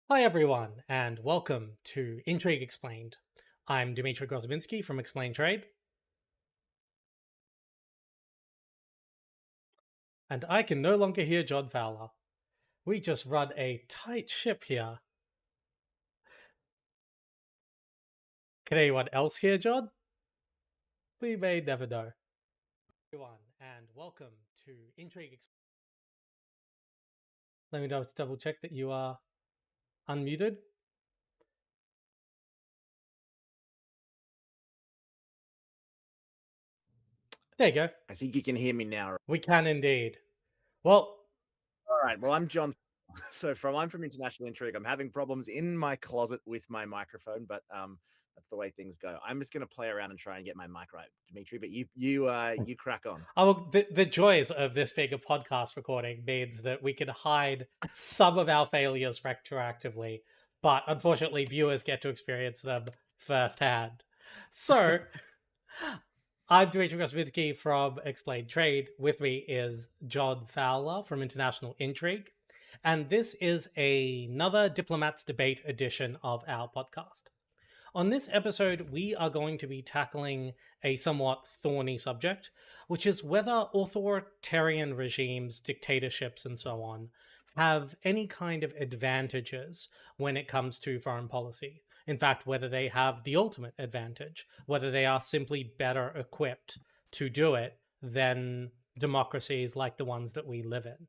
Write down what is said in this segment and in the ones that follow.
Hi, everyone, and welcome to Intrigue Explained. I'm Dmitry Grozoubinski from Explained Trade, and I can no longer hear John Fowler. We just run a tight ship here. Can anyone else hear John? We may never know. Everyone, and welcome to Intrigue Explained. Let me just double check that you are unmuted. There you go. I think you can hear me now. We can indeed. Well, All right. Well, I'm John. I'm from International Intrigue. I'm having problems in my closet with my microphone, but that's the way things go. I'm just going to play around and try and get my mic right, Dimitri. But you crack on. the joys of this being a podcast recording means that we can hide some of our failures retroactively, but unfortunately, viewers get to experience them firsthand. So, I'm Dmitry Grozoubinski from Explained Trade. With me is John Fowler from International Intrigue. And this is another Diplomats Debate edition of our podcast. On this episode, we are going to be tackling a somewhat thorny subject, which is whether authoritarian regimes, dictatorships, and so on have any kind of advantages when it comes to foreign policy. In fact, whether they have the ultimate advantage, whether they are simply better equipped to do it than democracies like the ones that we live in.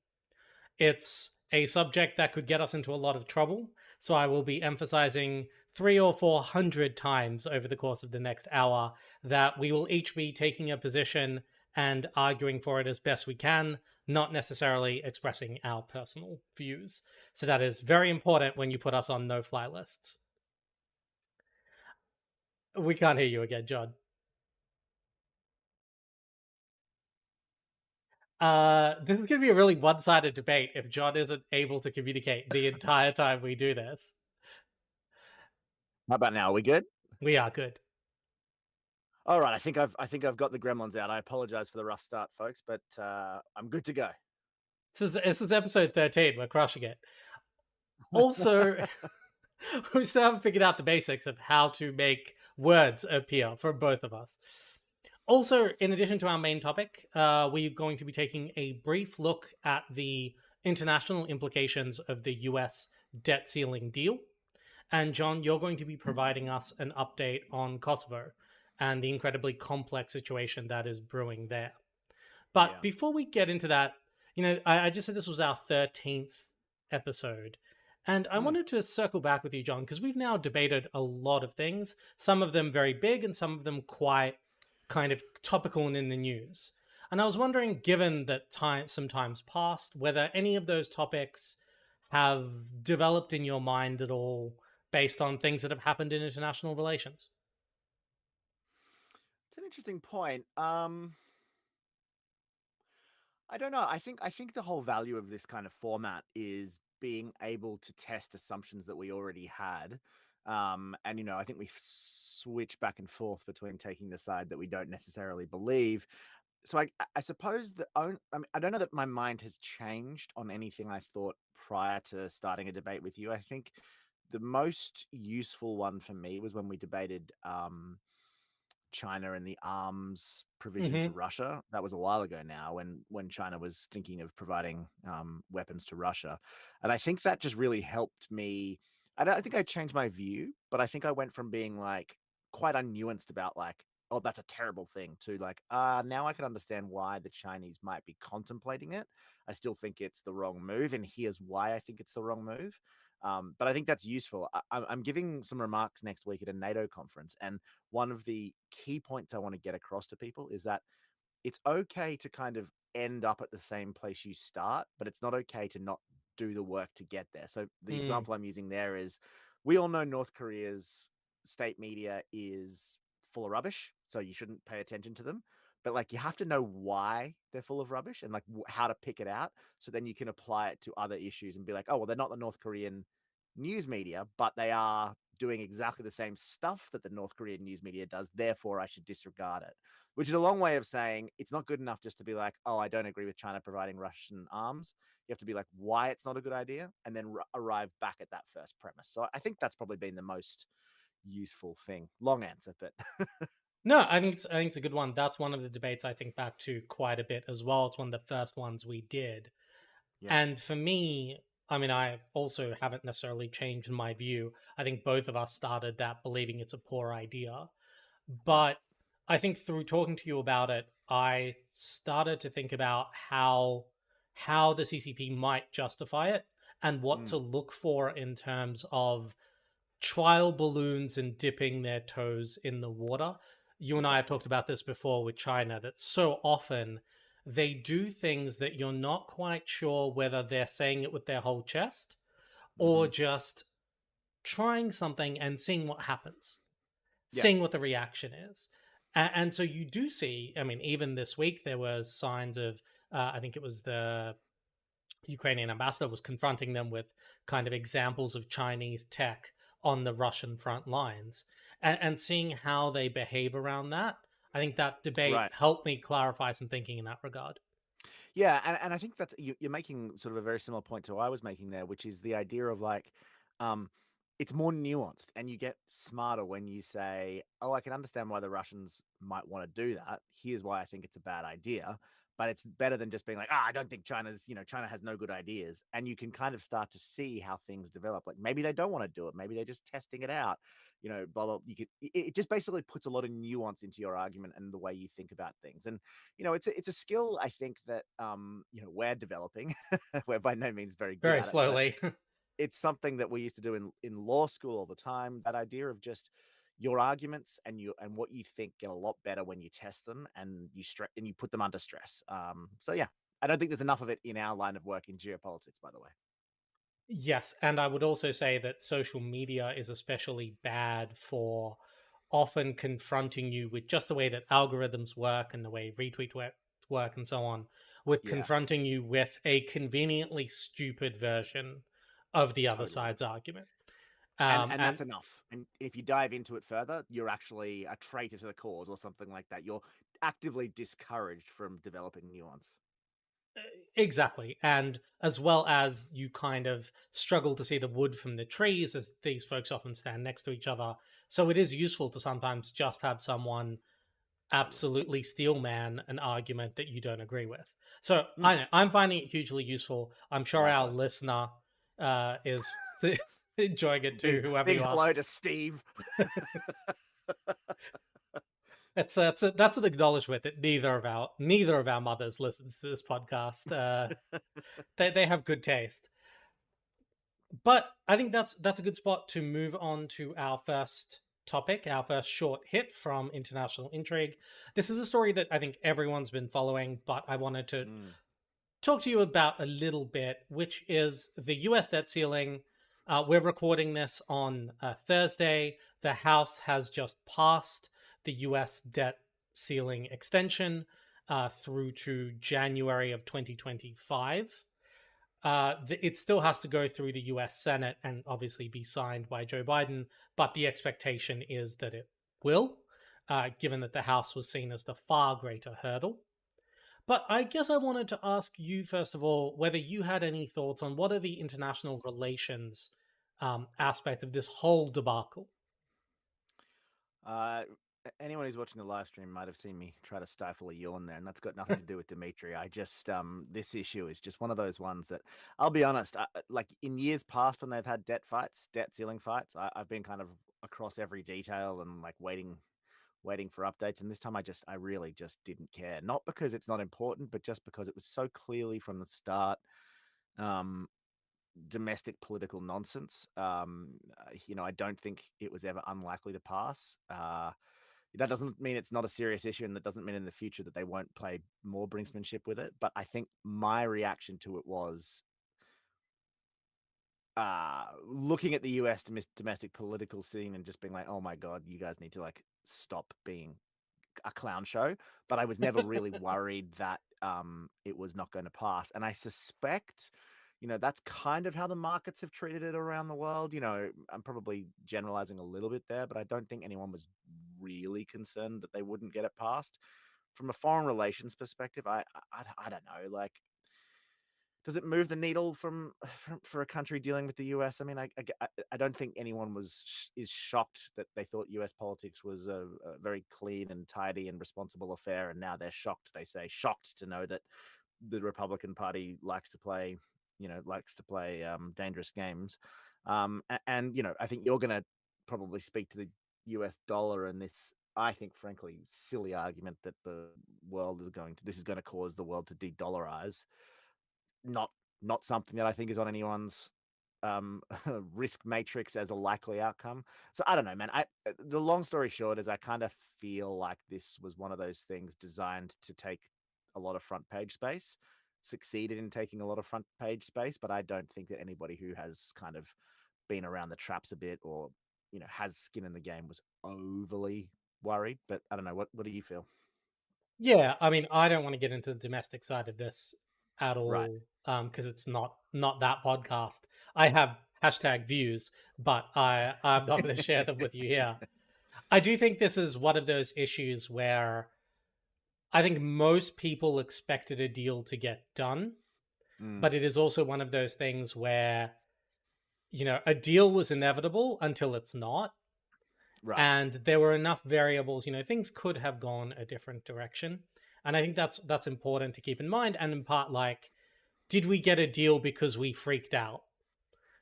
It's a subject that could get us into a lot of trouble, so I will be emphasizing 300 or 400 times over the course of the next hour that we will each be taking a position and arguing for it as best we can, not necessarily expressing our personal views. So that is very important when you put us on no fly lists. We can't hear you again, John. This is going to be a really one sided debate if John isn't able to communicate the entire time we do this. How about now? Are we good? We are good. All right. I think I've got the gremlins out. I apologize for the rough start, folks, but I'm good to go. This is episode 13. We're crushing it. Also, we still haven't figured out the basics of how to make words appear for both of us. Also, in addition to our main topic, we're going to be taking a brief look at the international implications of the US debt ceiling deal. And John, you're going to be providing us an update on Kosovo and the incredibly complex situation that is brewing there. But Yeah. before we get into that, I just said this was our 13th episode. And I Hmm. wanted to circle back with you, John, because we've now debated a lot of things, some of them very big and some of them quite kind of topical and in the news. And I was wondering, given that some time's passed, whether any of those topics have developed in your mind at all based on things that have happened in international relations. It's an interesting point. I don't know. I think the whole value of this kind of format is being able to test assumptions that we already had. And I think we switch back and forth between taking the side that we don't necessarily believe. So I suppose I don't know that my mind has changed on anything I thought prior to starting a debate with you. I think the most useful one for me was when we debated China and the arms provision to Hmm. Russia. That was a while ago now, when China was thinking of providing weapons to Russia, and I think that just really helped me. I think I changed my view, but I think I went from being like quite unnuanced about like, oh, that's a terrible thing, to like, now I can understand why the Chinese might be contemplating it. I still think it's the wrong move, and here's why I think it's the wrong move. But I think that's useful. I'm giving some remarks next week at a NATO conference, and one of the key points I want to get across to people is that it's okay to kind of end up at the same place you start, but it's not okay to not do the work to get there. So the Mm. example I'm using there is, we all know North Korea's state media is full of rubbish, so you shouldn't pay attention to them. But like, you have to know why they're full of rubbish, and like how to pick it out, so then you can apply it to other issues and be like, oh well, they're not the North Korean news media, but they are doing exactly the same stuff that the North Korean news media does. Therefore, I should disregard it, which is a long way of saying it's not good enough just to be like, oh, I don't agree with China providing Russian arms. You have to be like, why it's not a good idea, and then arrive back at that first premise. So I think that's probably been the most useful thing. Long answer, but No, I think it's a good one. That's one of the debates I think back to quite a bit as well. It's one of the first ones we did. yeah, And for me, I mean, I also haven't necessarily changed my view. I think both of us started that believing it's a poor idea. right. But I think through talking to you about it, I started to think about how the CCP might justify it and what to Mm, look for in terms of trial balloons and dipping their toes in the water. You and I have exactly. talked about this before with China, that so often they do things that you're not quite sure whether they're saying it with their whole chest or Mm-hmm. just trying something and seeing what happens, Yeah, seeing what the reaction is. And so you do see, I mean, even this week, there was signs of, I think it was the Ukrainian ambassador was confronting them with kind of examples of Chinese tech on the Russian front lines and seeing how they behave around that. I think that debate right. helped me clarify some thinking in that regard. Yeah, and I think that's you're making sort of a very similar point to what I was making there, which is the idea of like, um, it's more nuanced, and you get smarter when you say, "Oh, I can understand why the Russians might want to do that. Here's why I think it's a bad idea." But it's better than just being like, "Ah, I don't think China's, China has no good ideas." And you can kind of start to see how things develop. Like maybe they don't want to do it. Maybe they're just testing it out. Blah blah. It just basically puts a lot of nuance into your argument and the way you think about things. And it's a skill I think that we're developing. We're by no means very good Very at it, but slowly. it's something that we used to do in law school all the time. That idea of just your arguments and what you think get a lot better when you test them and you put them under stress. So yeah, I don't think there's enough of it in our line of work in geopolitics, by the way. Yes, and I would also say that social media is especially bad for often confronting you with just the way that algorithms work and the way work and so on, with Yeah, confronting you with a conveniently stupid version of the other totally. side's argument. And And that's enough. And if you dive into it further, you're actually a traitor to the cause or something like that. You're actively discouraged from developing nuance. exactly. And as well as you kind of struggle to see the wood from the trees, as these folks often stand next to each other. So it is useful to sometimes just have someone Totally. absolutely steelman an argument that you don't agree with. So Mm, I know I'm finding it hugely useful. I'm sure our likewise. listener is enjoying it too, Big whoever big you are. hello to Steve. That's an acknowledgement that neither of our mothers listens to this podcast. They have good taste. But I think that's a good spot to move on to our first topic, our first short hit from International Intrigue. This is a story that I think everyone's been following, but I wanted to Mm, talk to you about a little bit, which is the US debt ceiling. We're recording this on Thursday. The House has just passed the US debt ceiling extension through to January of 2025. It still has to go through the US Senate and obviously be signed by Joe Biden, but the expectation is that it will, given that the House was seen as the far greater hurdle. But I guess I wanted to ask you, first of all, whether you had any thoughts on what are the international relations aspects of this whole debacle. uh, Anyone who's watching the live stream might have seen me try to stifle a yawn there, and that's got nothing to do with Dimitri. I just this issue is just one of those ones that I'll be honest, like in years past when they've had debt ceiling fights, I've been kind of across every detail and like waiting for updates. And this time I really just didn't care. Not because it's not important, but just because it was so clearly from the start um, domestic political nonsense. I don't think it was ever unlikely to pass. That doesn't mean it's not a serious issue, and that doesn't mean in the future that they won't play more brinksmanship with it. But I think my reaction to it was looking at the US domestic political scene and just being like, oh my God, you guys need to like stop being a clown show. But I was never really worried that it was not going to pass. And I suspect that's kind of how the markets have treated it around the world. I'm probably generalizing a little bit there, but I don't think anyone was really concerned that they wouldn't get it passed. From a foreign relations perspective, I don't know. Like, does it move the needle for a country dealing with the US? I mean, I don't think anyone is shocked that they thought US politics was a very clean and tidy and responsible affair, and now they're shocked. They say shocked to know that the Republican Party likes to play dangerous games. I think you're going to probably speak to the US dollar and this. I think, frankly, silly argument that this is going to cause the world to de-dollarize. Not not something that I think is on anyone's um, risk matrix as a likely outcome. So I don't know, man. The long story short is I kind of feel like this was one of those things designed to take a lot of front page space, succeeded in taking a lot of front page space, but I don't think that anybody who has kind of been around the traps a bit or has skin in the game was overly worried. But I don't know. What do you feel? Yeah, I mean, I don't want to get into the domestic side of this at Right. all, because it's not that podcast. I have hashtag views, but I'm not going to share them with you here. I do think this is one of those issues where I think most people expected a deal to get done, Mm, but it is also one of those things where, a deal was inevitable until it's not. right. And there were enough variables, things could have gone a different direction. And I think that's important to keep in mind. And in part, like, did we get a deal because we freaked out?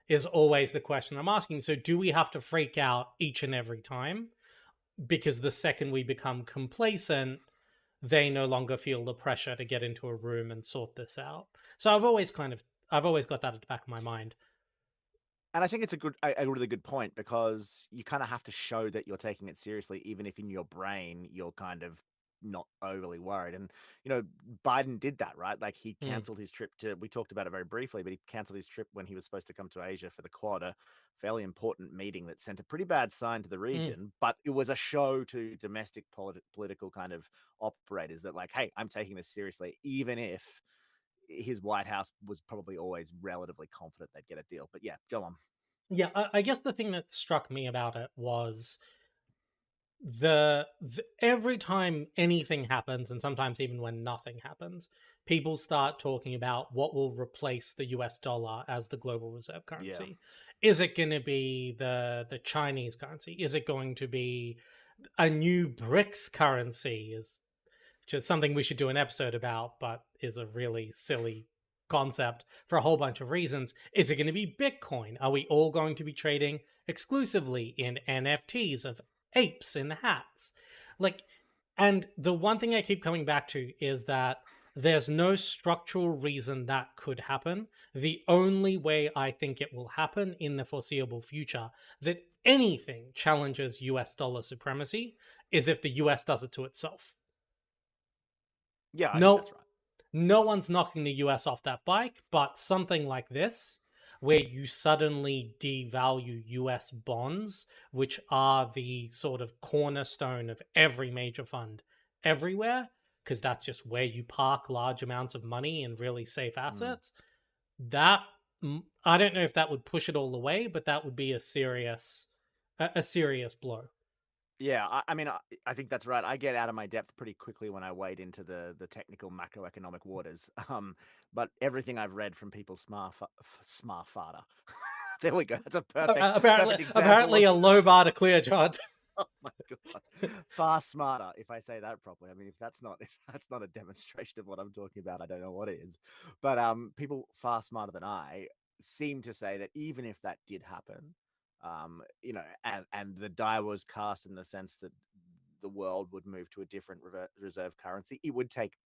Is always the question I'm asking. So, do we have to freak out each and every time? Because the second we become complacent, they no longer feel the pressure to get into a room and sort this out. So I've always got that at the back of my mind. And I think it's a really good point because you kind of have to show that you're taking it seriously, even if in your brain you're kind of not overly worried. And Biden did that, right? Like he Mm, canceled his trip to. We talked about it very briefly, but he canceled his trip when he was supposed to come to Asia for the Quad, a fairly important meeting that sent a pretty bad sign to the mm. region. But it was a show to domestic political kind of operators that, like, hey, I'm taking this seriously, even if his White House was probably always relatively confident they'd get a deal. But yeah, go on. Yeah, I guess the thing that struck me about it was the every time anything happens, and sometimes even when nothing happens, people start talking about what will replace the US dollar as the global reserve Yeah. currency. Is it going to be the Chinese currency? Is it going to be a new BRICS currency? Is Which is something we should do an episode about, but is a really silly concept for a whole bunch of reasons. Is it going to be Bitcoin? Are we all going to be trading exclusively in NFTs of apes in hats? Like, and the one thing I keep coming back to is that there's no structural reason that could happen. The only way I think it will happen in the foreseeable future that anything challenges US dollar supremacy is if the US does it to itself. Yeah, I think that's No, right. no one's knocking the US off that bike, but something like this, where you suddenly devalue US bonds, which are the sort of cornerstone of every major fund everywhere, because that's just where you park large amounts of money in really safe Mm. assets. That I don't know if that would push it all away, but that would be a serious blow. Yeah, I mean, I think that's right. I get out of my depth pretty quickly when I wade into the technical macroeconomic waters. But everything I've read from people smart farter. There we go. That's a Apparently, perfect example apparently of. a low bar to clear, John. Oh my god, far smarter. If I say that properly, I mean, if that's not a demonstration of what I'm talking about, I don't know what is. But people far smarter than I seem to say that even if that did happen, and the die was cast in the sense that the world would move to a different reserve currency, it would take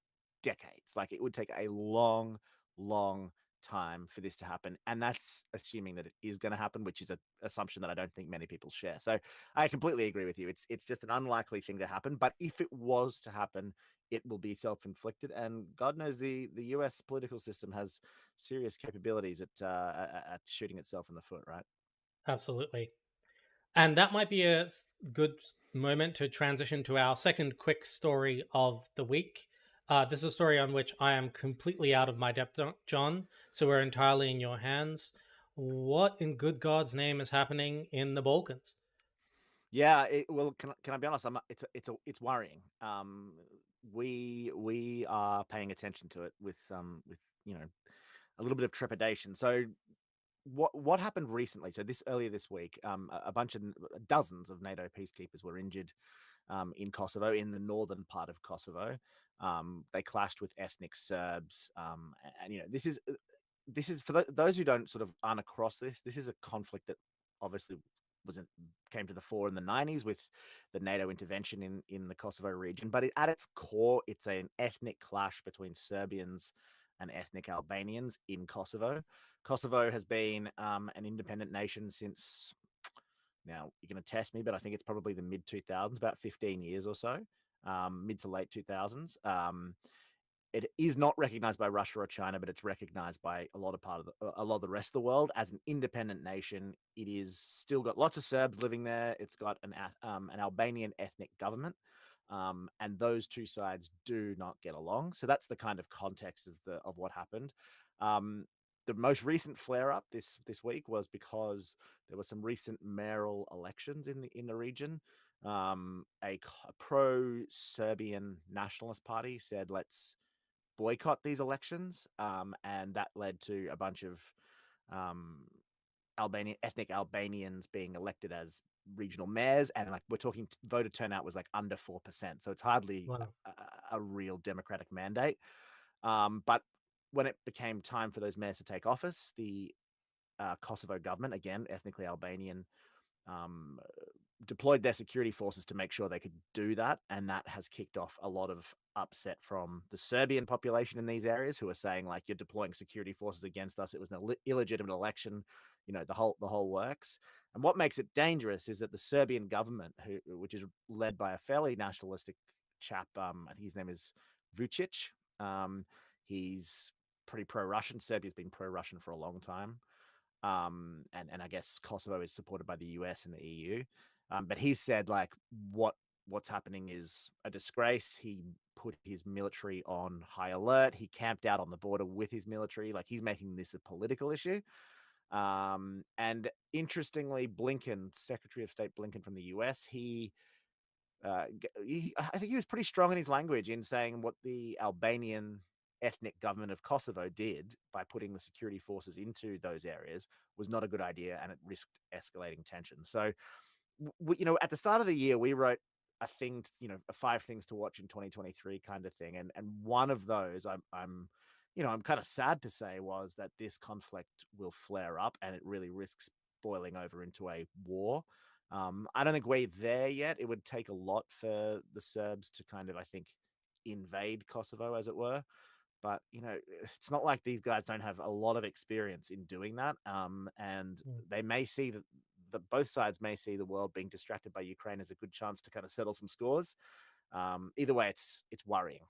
decades. Like it would take a long, long time for this to happen. And that's assuming that it is going to happen, which is an assumption that I don't think many people share. So I completely agree with you. It's just an unlikely thing to happen. But if it was to happen, it will be self-inflicted. And God knows the US political system has serious capabilities at shooting itself in the foot, right? Absolutely. And that might be a good moment to transition to our second quick story of the week. This is a story on which I am completely out of my depth, John, so we're entirely in your hands. What in good God's name is happening in the Balkans? Yeah, well, can I be honest? It's worrying. We are paying attention to it with a little bit of trepidation. So what happened recently? So this earlier this week, a bunch of dozens of NATO peacekeepers were injured in Kosovo, in the northern part of Kosovo. They clashed with ethnic Serbs, and this is for those who don't sort of aren't across this. This is a conflict that obviously wasn't came to the fore in the 90s with the NATO intervention in the Kosovo region. But at its core, it's an ethnic clash between Serbians and ethnic Albanians in Kosovo. Kosovo has been an independent nation since, now you're going to test me, but I think it's probably the mid 2000s, about 15 years or so, mid to late 2000s. It is not recognized by Russia or China, but it's recognized by a lot of the rest of the world as an independent nation. It is still got lots of Serbs living there. It's got an Albanian ethnic government, and those two sides do not get along. So that's the kind of context of what happened. Um, the most recent flare up this week was because there were some recent mayoral elections in the region. A pro Serbian nationalist party said, let's boycott these elections, and that led to a bunch of um, ethnic Albanians being elected as regional mayors, and like we're talking, voter turnout was like under 4%, so it's hardly Wow. a real democratic mandate. But when it became time for those mayors to take office, the Kosovo government, again ethnically Albanian, um, deployed their security forces to make sure they could do that. And that has kicked off a lot of upset from the Serbian population in these areas, who are saying, like, you're deploying security forces against us. It was an illegitimate election, the whole works. And what makes it dangerous is that the Serbian government, which is led by a fairly nationalistic chap, I think his name is Vucic. He's pretty pro-Russian. Serbia's been pro-Russian for a long time. And I guess Kosovo is supported by the US and the EU. But he said, like, what's happening is a disgrace. He put his military on high alert. He camped out on the border with his military. Like, he's making this a political issue. And interestingly, Secretary of State Blinken from the US, I think he was pretty strong in his language in saying what the Albanian ethnic government of Kosovo did by putting the security forces into those areas was not a good idea, and it risked escalating tension. So, at the start of the year, we wrote a thing, a 5 things to watch in 2023 kind of thing, and one of those, I'm kind of sad to say, was that this conflict will flare up, and it really risks boiling over into a war. I don't think we're there yet. It would take a lot for the Serbs to kind of, I think, invade Kosovo, as it were. But it's not like these guys don't have a lot of experience in doing that. And Mm. they may see that both sides may see the world being distracted by Ukraine as a good chance to kind of settle some scores. Either way, it's worrying.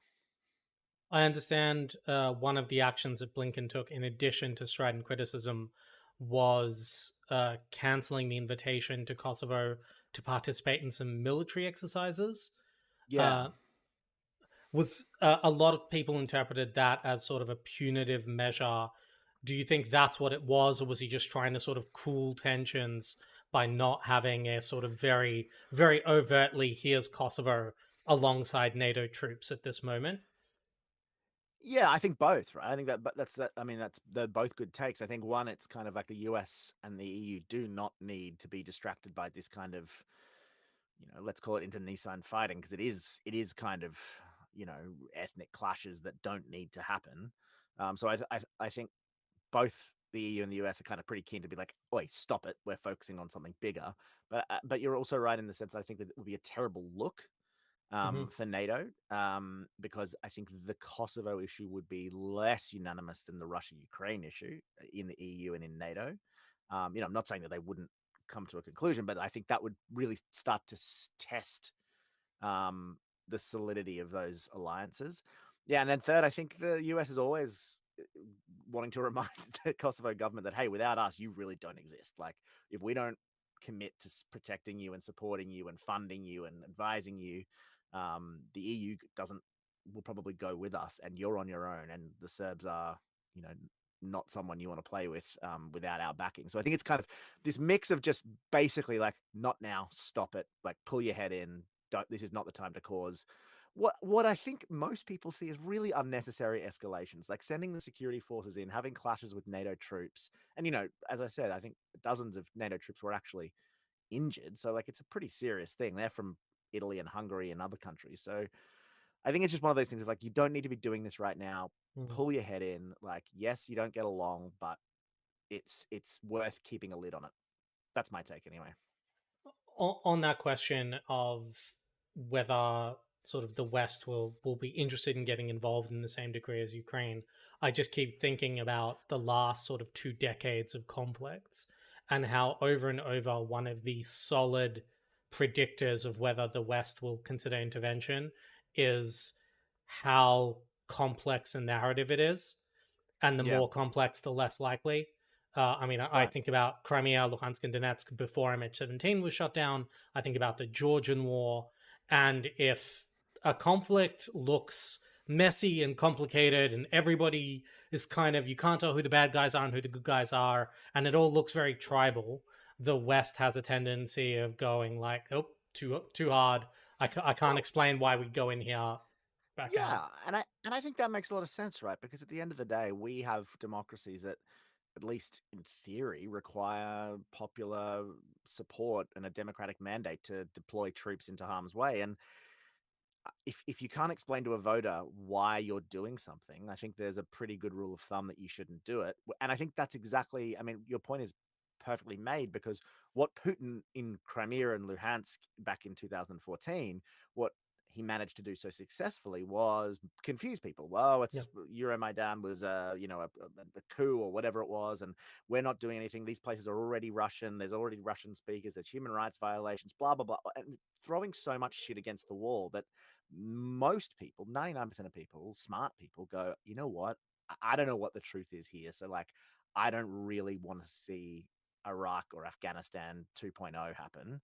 I understand one of the actions that Blinken took, in addition to strident criticism, was canceling the invitation to Kosovo to participate in some military exercises. Yeah. Uh, was A lot of people interpreted that as sort of a punitive measure. Do you think that's what it was, or was he just trying to sort of cool tensions by not having a sort of very, very overtly, here's Kosovo alongside NATO troops at this moment? Yeah, I think both, right? I think that, but that's that. I mean, they're both good takes. I think one, it's kind of like the US and the EU do not need to be distracted by this kind of, let's call it internecine fighting, because it is kind of, ethnic clashes that don't need to happen. So I think both the EU and the US are kind of pretty keen to be like, "Oi, stop it! We're focusing on something bigger." But you're also right in the sense that I think that it would be a terrible look Hmm. for NATO, because I think the Kosovo issue would be less unanimous than the Russia-Ukraine issue in the EU and in NATO. I'm not saying that they wouldn't come to a conclusion, but I think that would really start to test um, the solidity of those alliances. Yeah, and then third, I think the US is always wanting to remind the Kosovo government that, hey, without us, you really don't exist. Like, if we don't commit to protecting you and supporting you and funding you and advising you, the EU doesn't will probably go with us, and you're on your own, and the Serbs are, you know, not someone you want to play with without our backing. So I think it's kind of this mix of just basically like, not now, stop it, like pull your head in. Don't, this is not the time to cause what I think most people see as really unnecessary escalations, like sending the security forces in, having clashes with NATO troops. And, you know, as I said, I think dozens of NATO troops were actually injured. So, like, it's a pretty serious thing. They're from Italy and Hungary and other countries. So, I think it's just one of those things of like, you don't need to be doing this right now. Mm. Pull your head in. Like, yes, you don't get along, but it's worth keeping a lid on it. That's my take anyway. On that question of whether sort of the West will be interested in getting involved in the same degree as Ukraine, I just keep thinking about the last sort of 2 decades of conflicts and how over and over one of the solid predictors of whether the West will consider intervention is how complex a narrative it is, and the Yeah. more complex, the less likely. I mean, I Right. think about Crimea, Luhansk, and Donetsk before MH17 was shut down. I think about the Georgian War. And if a conflict looks messy and complicated, and everybody is kind of, you can't tell who the bad guys are and who the good guys are, and it all looks very tribal, the West has a tendency of going like, oh, too hard. I can't Well, explain why we go in here, back out. yeah, and I think that makes a lot of sense, right? Because at the end of the day, we have democracies that, at least in theory, require popular support and a democratic mandate to deploy troops into harm's way. And if you can't explain to a voter why you're doing something, I think there's a pretty good rule of thumb that you shouldn't do it. And I think that's exactly, I mean, your point is perfectly made, because what Putin in Crimea and Luhansk back in 2014, what he managed to do so successfully was confuse people. Well, Yeah. it's Euromaidan was a coup or whatever it was, and we're not doing anything. These places are already Russian. There's already Russian speakers. There's human rights violations. Blah blah blah, and throwing so much shit against the wall that most people, 99% of people, smart people, go, you know what? I don't know what the truth is here. So, like, I don't really want to see Iraq or Afghanistan 2.0 happen.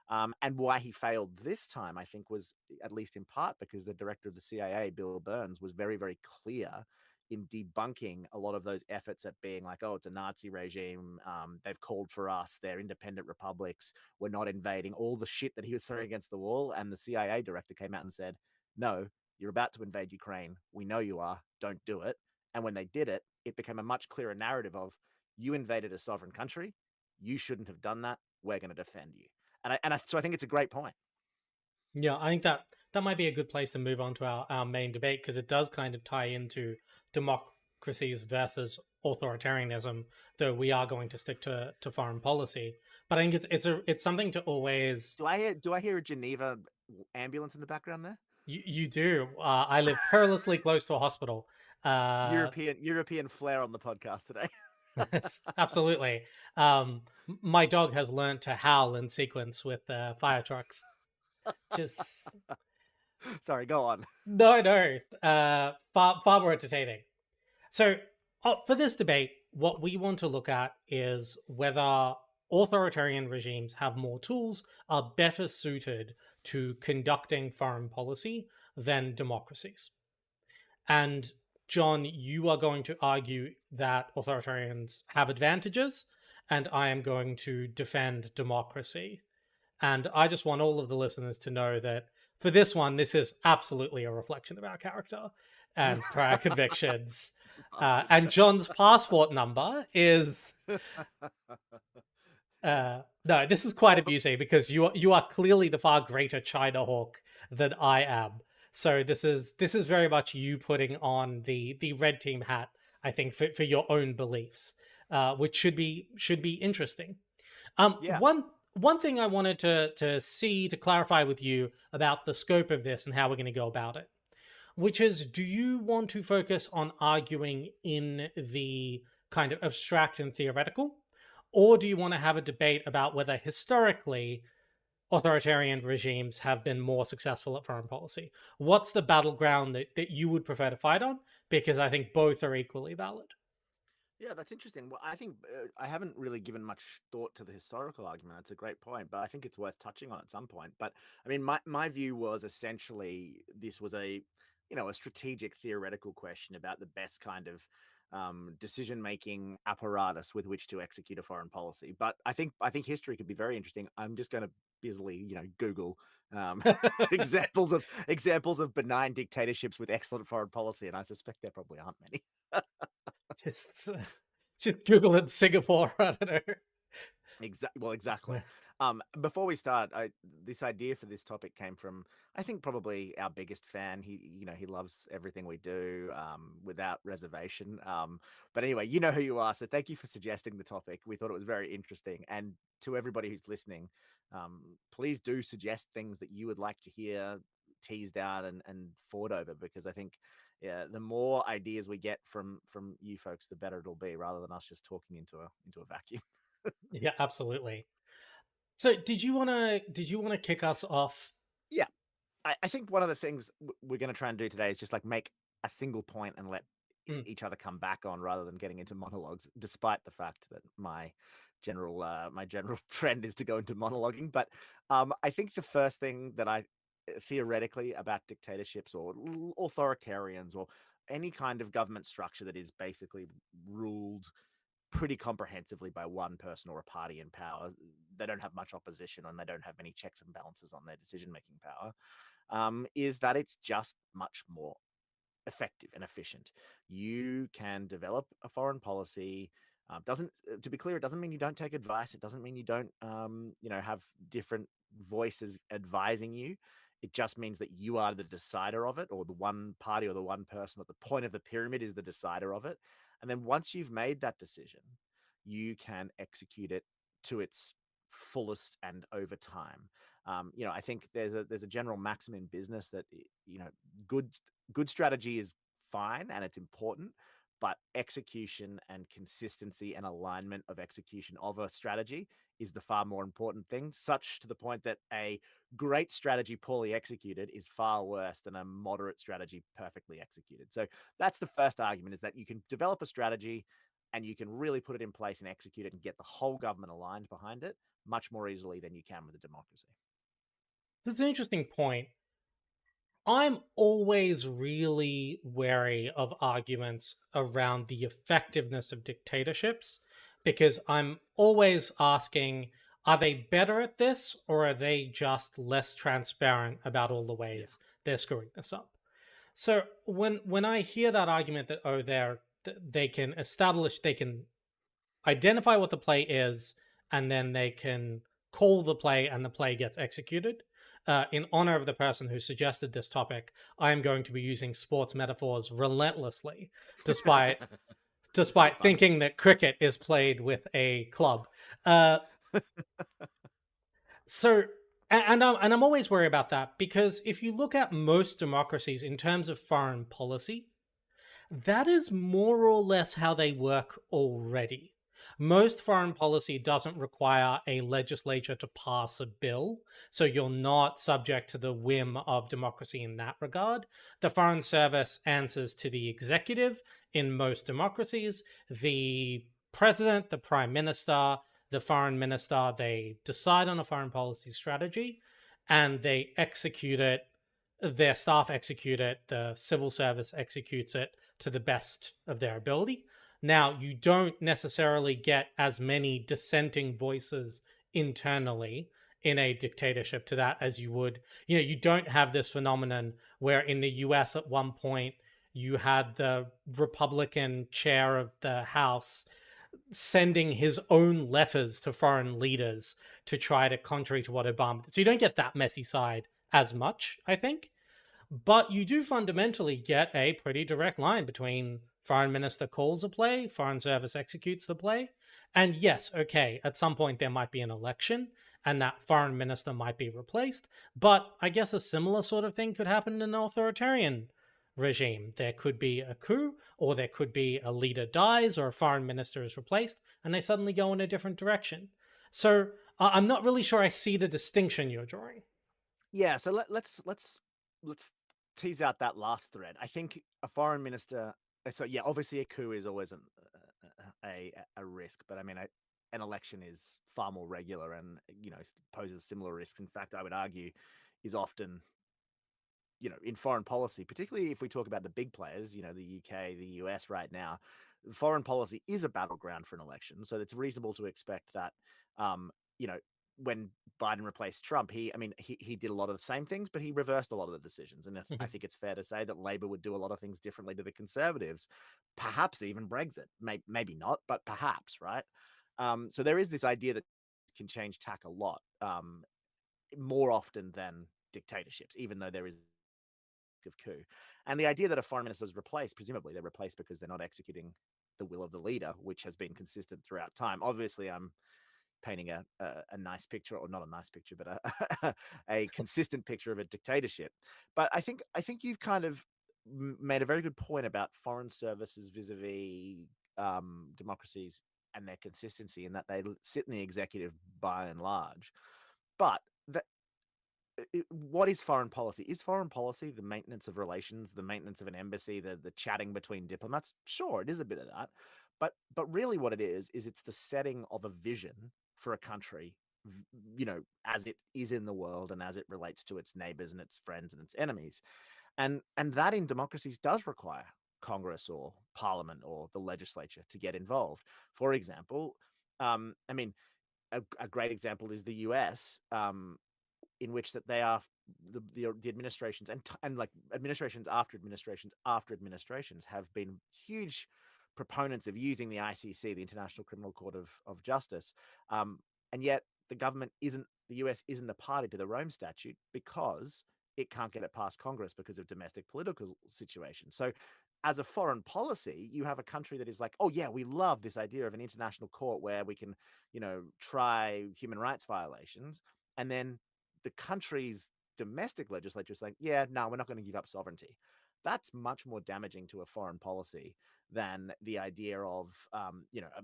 And why he failed this time, I think, was at least in part because the director of the CIA, Bill Burns, was very, very clear in debunking a lot of those efforts at being like, oh, it's a Nazi regime. They've called for us. They're independent republics. We're not invading. All the shit that he was throwing against the wall. And the CIA director came out and said, no, you're about to invade Ukraine. We know you are. Don't do it. And when they did it, it became a much clearer narrative of, you invaded a sovereign country. You shouldn't have done that. We're going to defend you. So I think it's a great point. Yeah, I think that might be a good place to move on to our main debate, because it does kind of tie into democracies versus authoritarianism, though we are going to stick to foreign policy. But I think it's something to always. Do I hear a Geneva ambulance in the background there? You do. I live perilously close to a hospital. Uh, European flair on the podcast today. Absolutely. My dog has learned to howl in sequence with fire trucks. Just Sorry, go on. no. Far more entertaining. So, for this debate, what we want to look at is whether authoritarian regimes have more tools, are better suited to conducting foreign policy than democracies. And John, you are going to argue that authoritarians have advantages, and I am going to defend democracy. And I just want all of the listeners to know that for this one, this is absolutely a reflection of our character and prior convictions. Bastard. And John's passport number is no. This is quite Well, amusing because you are clearly the far greater China hawk than I am. So this is very much you putting on the red team hat. I think for your own beliefs, which should be interesting. yeah. One thing I wanted to see to clarify with you about the scope of this and how we're going to go about it, which is, do you want to focus on arguing in the kind of abstract and theoretical, or do you want to have a debate about whether historically authoritarian regimes have been more successful at foreign policy? What's the battleground that you would prefer to fight on? Because I think both are equally valid. Yeah, that's interesting. Well, I think I haven't really given much thought to the historical argument. It's a great point, but I think it's worth touching on at some point. But I mean, my view was essentially this was a strategic theoretical question about the best kind of decision making apparatus with which to execute a foreign policy. But I think history could be very interesting. I'm just going to busily, Google um, examples of benign dictatorships with excellent foreign policy, and I suspect there probably aren't many. just just Google it Singapore. I don't know. Exactly. Before we start, this idea for this topic came from, I think, probably our biggest fan. He loves everything we do, without reservation. But anyway, you know who you are, so thank you for suggesting the topic. We thought it was very interesting, and to everybody who's listening, please do suggest things that you would like to hear teased out and fought over, because I think, yeah, the more ideas we get from you folks, the better it'll be, rather than us just talking into a vacuum. Yeah, absolutely. So, did you want to kick us off? Yeah. I think one of the things we're going to try and do today is just like make a single point and let Mm, each other come back on, rather than getting into monologues, despite the fact that my general trend is to go into monologuing. But I think the first thing that I theoretically about dictatorships or authoritarians or any kind of government structure that is basically ruled pretty comprehensively by one person or a party in power, they don't have much opposition and they don't have any checks and balances on their decision making power, is that it's just much more effective and efficient. You can develop a foreign policy. Doesn't To be clear, it doesn't mean you don't take advice. It doesn't mean you don't, have different voices advising you. It just means that you are the decider of it, or the one party or the one person at the point of the pyramid is the decider of it. And then once you've made that decision, you can execute it to its fullest and over time. I think there's a general maxim in business that, good good strategy is fine and it's important, but execution and consistency and alignment of execution of a strategy is the far more important thing, such to the point that a great strategy poorly executed is far worse than a moderate strategy perfectly executed. So that's the first argument, is that you can develop a strategy and you can really put it in place and execute it and get the whole government aligned behind it much more easily than you can with a democracy. this is an interesting point. I'm always really wary of arguments around the effectiveness of dictatorships because I'm always asking, are they better at this or are they just less transparent about all the Yeah. ways they're screwing this up? So when I hear that argument that, oh, they can identify what the play is, and then they can call the play, and the play gets executed. In honor of the person who suggested this topic, I am going to be using sports metaphors relentlessly, despite So despite fun. thinking that cricket is played with a club. Uh, so, and I'm always worried about that because if you look at most democracies in terms of foreign policy, that is more or less how they work already. Most foreign policy doesn't require a legislature to pass a bill, so you're not subject to the whim of democracy in that regard. The Foreign Service answers to the executive in most democracies. The president, the prime minister, the foreign minister, they decide on a foreign policy strategy and they execute it. Their staff execute it, the civil service executes it to the best of their ability. Now, you don't necessarily get as many dissenting voices internally in a dictatorship to that as you would. You don't have this phenomenon where in the US at one point you had the Republican chair of the House sending his own letters to foreign leaders to try to contrary to what Obama did. So you don't get that messy side as much, I think. But you do fundamentally get a pretty direct line between foreign minister calls a play, foreign service executes the play. And yes, okay, at some point there might be an election and that foreign minister might be replaced. But I guess a similar sort of thing could happen in an authoritarian regime. There could be a coup, or there could be a leader dies, or a foreign minister is replaced, and they suddenly go in a different direction. So I'm not really sure I see the distinction you're drawing. Yeah, so let's tease out that last thread. I think a foreign minister. So yeah, obviously a coup is always a risk, but I mean, an election is far more regular and poses similar risks. In fact, I would argue is often in foreign policy, particularly if we talk about the big players, the UK, the US right now, foreign policy is a battleground for an election. So it's reasonable to expect that, um, you know, when Biden replaced Trump, he did a lot of the same things, but he reversed a lot of the decisions. And I think it's fair to say that Labour would do a lot of things differently to the Conservatives, perhaps even Brexit, maybe not, but perhaps, right? So there is this idea that can change tack a lot, more often than dictatorships, even though there is of coup. And the idea that a foreign minister is replaced, presumably they're replaced because they're not executing the will of the leader, which has been consistent throughout time. Obviously, I'm painting a nice picture, or not a nice picture, but a consistent picture of a dictatorship. But I think you've kind of made a very good point about foreign services vis-a-vis democracies and their consistency, in that they sit in the executive by and large. But what is foreign policy? Is foreign policy the maintenance of relations, the maintenance of an embassy, the chatting between diplomats? Sure, it is a bit of that, but really, what it is it's the setting of a vision for a country, as it is in the world and as it relates to its neighbors and its friends and its enemies, and that in democracies does require Congress or Parliament or the legislature to get involved. For example, I mean, a great example is the US. In which that they are the administrations and like administrations after administrations have been huge proponents of using the ICC, the International Criminal Court of Justice, and yet the US isn't a party to the Rome Statute because it can't get it past Congress because of domestic political situations. So, as a foreign policy, you have a country that is like, oh yeah, we love this idea of an international court where we can, try human rights violations, and then the country's domestic legislature is saying, yeah, no, we're not going to give up sovereignty. That's much more damaging to a foreign policy than the idea of,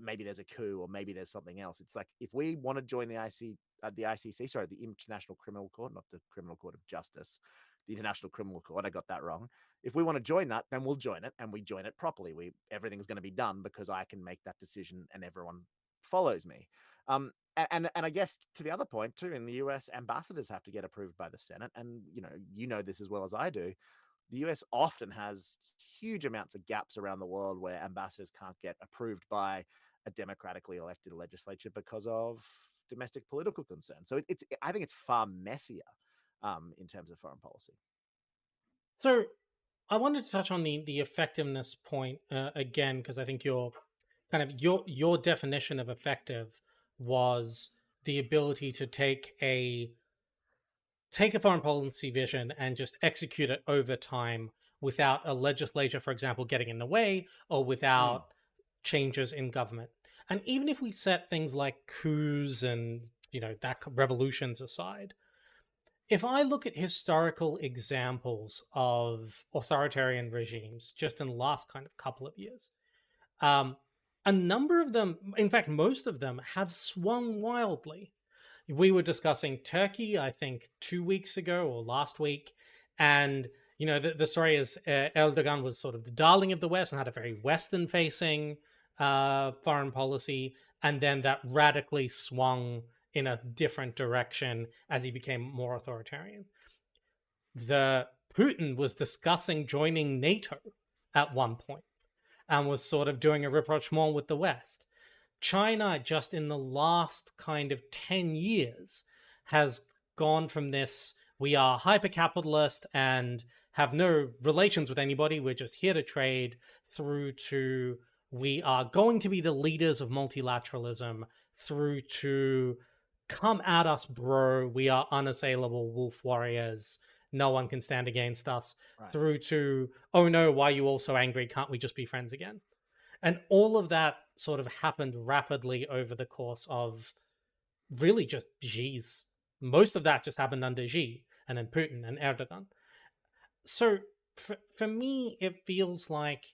maybe there's a coup or maybe there's something else. It's like, if we want to join the ICC, sorry, the International Criminal Court, not the Criminal Court of Justice, the International Criminal Court, I got that wrong. If we want to join that, then we'll join it, and we join it properly. Everything's going to be done because I can make that decision and everyone follows me. And I guess to the other point too, in the US, ambassadors have to get approved by the Senate, and this as well as I do. The US often has huge amounts of gaps around the world where ambassadors can't get approved by a democratically elected legislature because of domestic political concerns. So I think it's far messier in terms of foreign policy. So I wanted to touch on the effectiveness point again, because I think your definition of effective was the ability to take a foreign policy vision and just execute it over time without a legislature, for example, getting in the way, or without changes in government. And even if we set things like coups and that revolutions aside, if I look at historical examples of authoritarian regimes just in the last kind of couple of years, a number of them, in fact, most of them, have swung wildly. We were discussing Turkey, I think, 2 weeks ago or last week, and the story is Erdogan was sort of the darling of the West and had a very Western-facing foreign policy, and then that radically swung in a different direction as he became more authoritarian. The Putin was discussing joining NATO at one point and was sort of doing a rapprochement with the West. China, just in the last kind of 10 years, has gone from this, we are hyper-capitalist and have no relations with anybody, we're just here to trade, through to we are going to be the leaders of multilateralism, through to come at us, bro, we are unassailable wolf warriors, no one can stand against us, right, through to, oh no, why are you all so angry, can't we just be friends again? And all of that sort of happened rapidly over the course of really just Xi's. Most of that just happened under Xi and then Putin and Erdogan. So for me, it feels like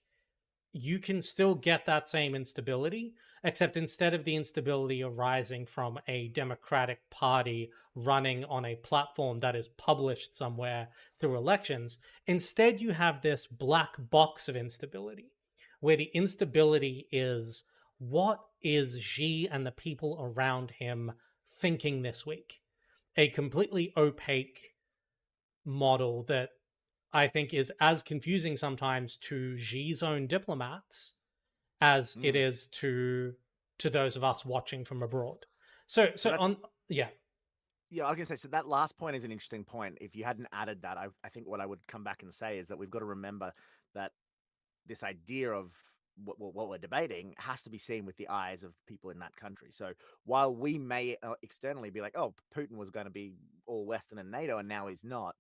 you can still get that same instability, except instead of the instability arising from a democratic party running on a platform that is published somewhere through elections, instead you have this black box of instability, where the instability is, what is Xi and the people around him thinking this week? A completely opaque model that I think is as confusing sometimes to Xi's own diplomats as it Mm. is to those of us watching from abroad. So So so that's on yeah. yeah, I was gonna say, so that last point is an interesting point. If you hadn't added that, I think what I would come back and say is that we've got to remember that this idea of what we're debating has to be seen with the eyes of people in that country. So while we may externally be like, oh, Putin was going to be all Western and NATO, and now he's not,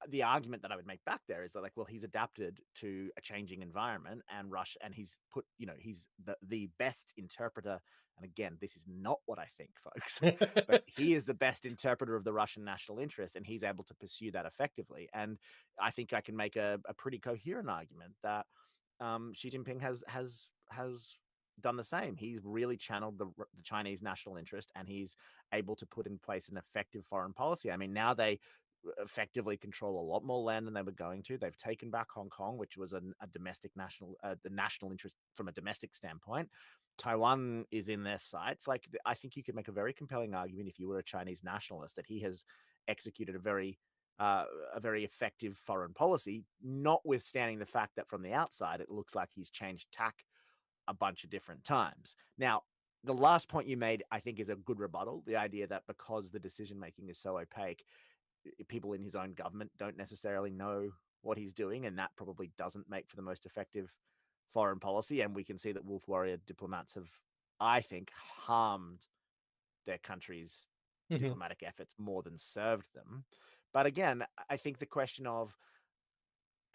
the argument that I would make back there is that, like, well, he's adapted to a changing environment, and Russia, and he's put, he's the best interpreter. And again, this is not what I think, folks, but he is the best interpreter of the Russian national interest, and he's able to pursue that effectively. And I think I can make a pretty coherent argument that Xi Jinping has done the same. He's really channeled the Chinese national interest, and he's able to put in place an effective foreign policy. I mean, now they effectively control a lot more land than they were going to. They've taken back Hong Kong, which was a domestic national, the national interest from a domestic standpoint. Taiwan is in their sights. Like, I think you could make a very compelling argument if you were a Chinese nationalist that he has executed a very effective foreign policy, notwithstanding the fact that from the outside it looks like he's changed tack a bunch of different times. Now, the last point you made, I think, is a good rebuttal. The idea that because the decision making is so opaque, people in his own government don't necessarily know what he's doing, and that probably doesn't make for the most effective foreign policy. And we can see that wolf warrior diplomats have, I think, harmed their country's Mhm. diplomatic efforts more than served them. But again, I think the question of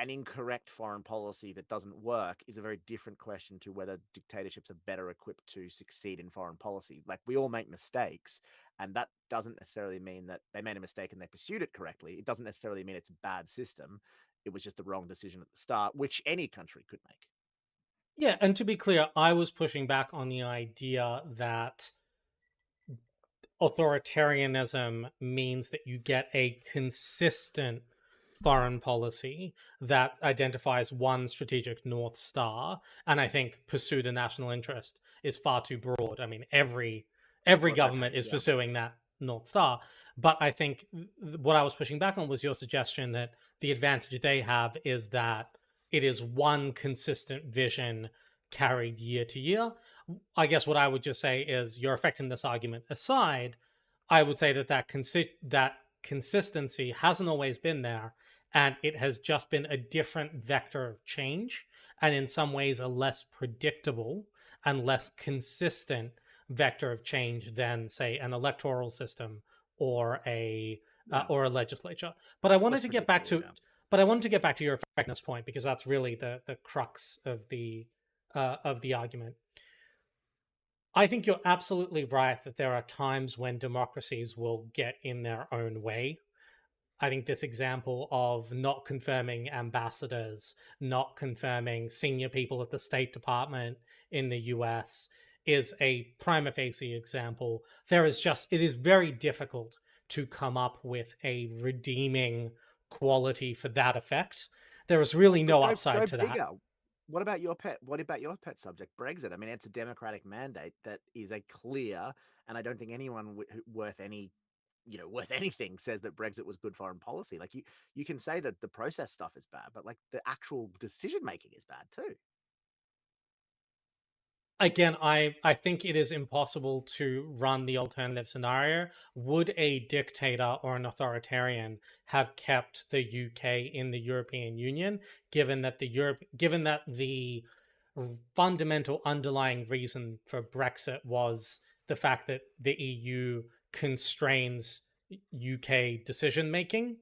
an incorrect foreign policy that doesn't work is a very different question to whether dictatorships are better equipped to succeed in foreign policy. Like, we all make mistakes, and that doesn't necessarily mean that they made a mistake and they pursued it correctly. It doesn't necessarily mean it's a bad system. It was just the wrong decision at the start, which any country could make. Yeah, and to be clear, I was pushing back on the idea that authoritarianism means that you get a consistent foreign policy that identifies one strategic north star, and I think pursue the national interest is far too broad. I mean, every Well, it's government opaque, is yeah. pursuing that north star, but I think what I was pushing back on was your suggestion that the advantage they have is that it is one consistent vision carried year to year. I guess what I would just say is you're affecting this argument aside. I would say that that consistency hasn't always been there, and it has just been a different vector of change, and in some ways a less predictable and less consistent vector of change than, say, an electoral system or Yeah. a legislature. But I wanted Less to get back predictable, to yeah. but I wanted to get back to your effectiveness point because that's really the crux of the argument. I think you're absolutely right that there are times when democracies will get in their own way. I think this example of not confirming ambassadors, not confirming senior people at the State Department in the US is a prima facie example. It is very difficult to come up with a redeeming quality for that effect. There is really But no go upside to that. bigger. What about your pet subject, Brexit? I mean, it's a democratic mandate that is a clear, and I don't think anyone worth worth anything says that Brexit was good foreign policy. Like, you can say that the process stuff is bad, but like the actual decision making is bad too. Again, I think it is impossible to run the alternative scenario. Would a dictator or an authoritarian have kept the UK in the European Union, given that the fundamental underlying reason for Brexit was the fact that the EU constrains UK decision making?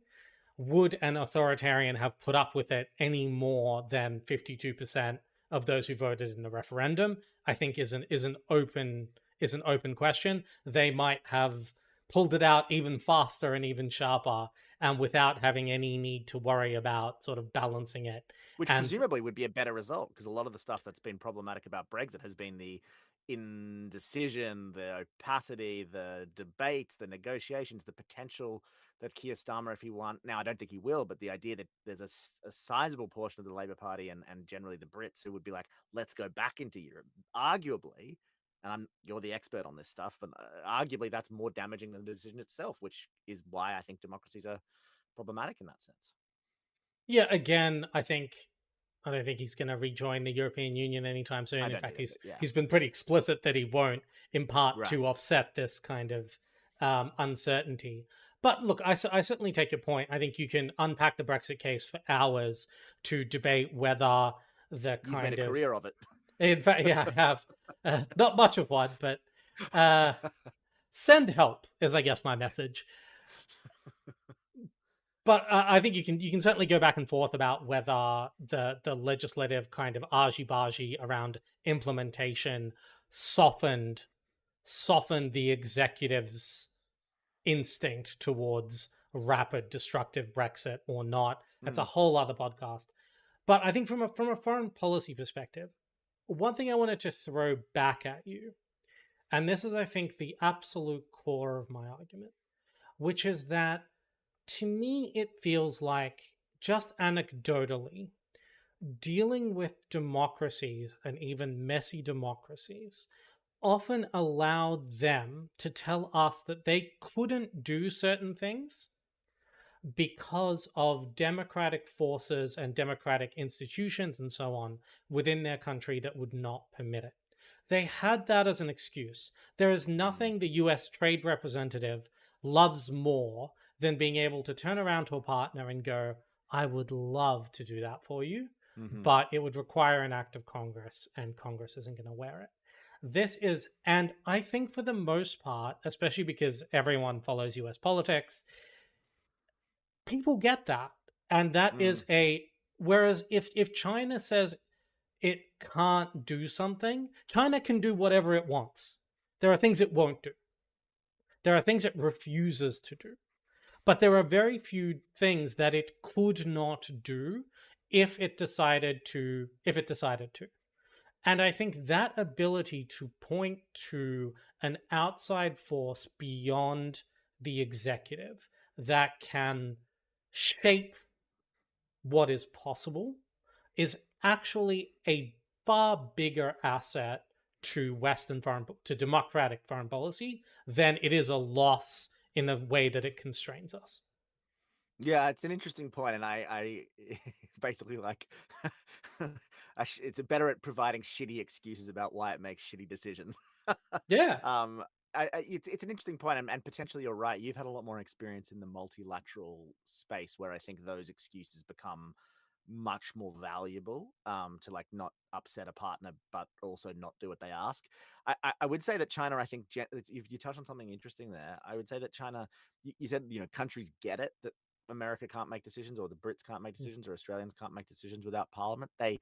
Would an authoritarian have put up with it any more than 52% of those who voted in the referendum? I think is an open question. They might have pulled it out even faster and even sharper, and without having any need to worry about sort of balancing it. Which And presumably would be a better result, because a lot of the stuff that's been problematic about Brexit has been the indecision, the opacity, the debates, the negotiations, the potential that Keir Starmer, if he won, now I don't think he will, but the idea that there's a sizable portion of the Labour Party and generally the Brits who would be like, let's go back into Europe, arguably, and you're the expert on this stuff, but arguably that's more damaging than the decision itself, which is why I think democracies are problematic in that sense. Yeah, again, I don't think he's going to rejoin the European Union anytime I soon. In don't fact, need it. Yeah. he's been pretty explicit that he won't, in part Right. to offset this kind of uncertainty. But look, I certainly take your point. I think you can unpack the Brexit case for hours to debate whether the You've made a kind of, career of it. in fact, yeah, I have not much of one, but uh, send help is, I guess, my message. But I think you can certainly go back and forth about whether the legislative kind of argy-bargy around implementation softened softened the executive's instinct towards rapid destructive Brexit or not. That's a Mm, whole other podcast. But I think from a foreign policy perspective, one thing I wanted to throw back at you, and this is I think the absolute core of my argument, which is that to me, it feels like, just anecdotally, dealing with democracies and even messy democracies often allowed them to tell us that they couldn't do certain things because of democratic forces and democratic institutions and so on within their country that would not permit it. They had that as an excuse. There is mm, nothing the US trade representative loves more than being able to turn around to a partner and go, I would love to do that for you, hmm but it would require an act of Congress, and Congress isn't going to wear it. This is, and I think for the most part, especially because everyone follows US politics, people get that. And that mm. is a, whereas if China says it can't do something, China can do whatever it wants. There are things it won't do. There are things it refuses to do. But there are very few things that it could not do if it decided to. And I think that ability to point to an outside force beyond the executive that can shape what is possible is actually a far bigger asset to to democratic foreign policy than it is a loss in the way that it constrains us. Yeah, it's an interesting point, and it's basically like it's better at providing shitty excuses about why it makes shitty decisions. Yeah. um, it's an interesting point, and potentially you're right. You've had a lot more experience in the multilateral space, where I think those excuses become much more valuable, to like not upset a partner, but also not do what they ask. I would say that China, I think, if you touch on something interesting there, I would say that China, you said, countries get it that America can't make decisions, or the Brits can't make Mm, decisions, or Australians can't make decisions without Parliament. They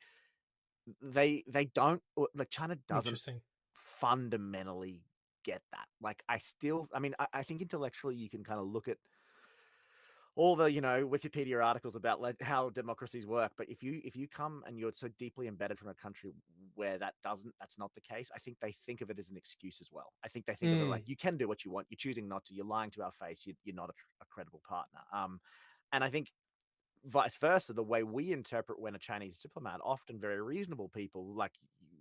don't, or, like, China doesn't interesting. fundamentally get that. Like, I mean, I think intellectually you can kind of look at all the Wikipedia articles about how democracies work, but if you come and you're so deeply embedded from a country where that's not the case, I think they think of it as an excuse as well. I think they think of it like, Mm, you can do what you want, you're choosing not to, you're lying to our face, you're not a credible partner. And I think vice versa, the way we interpret when a Chinese diplomat, often very reasonable people like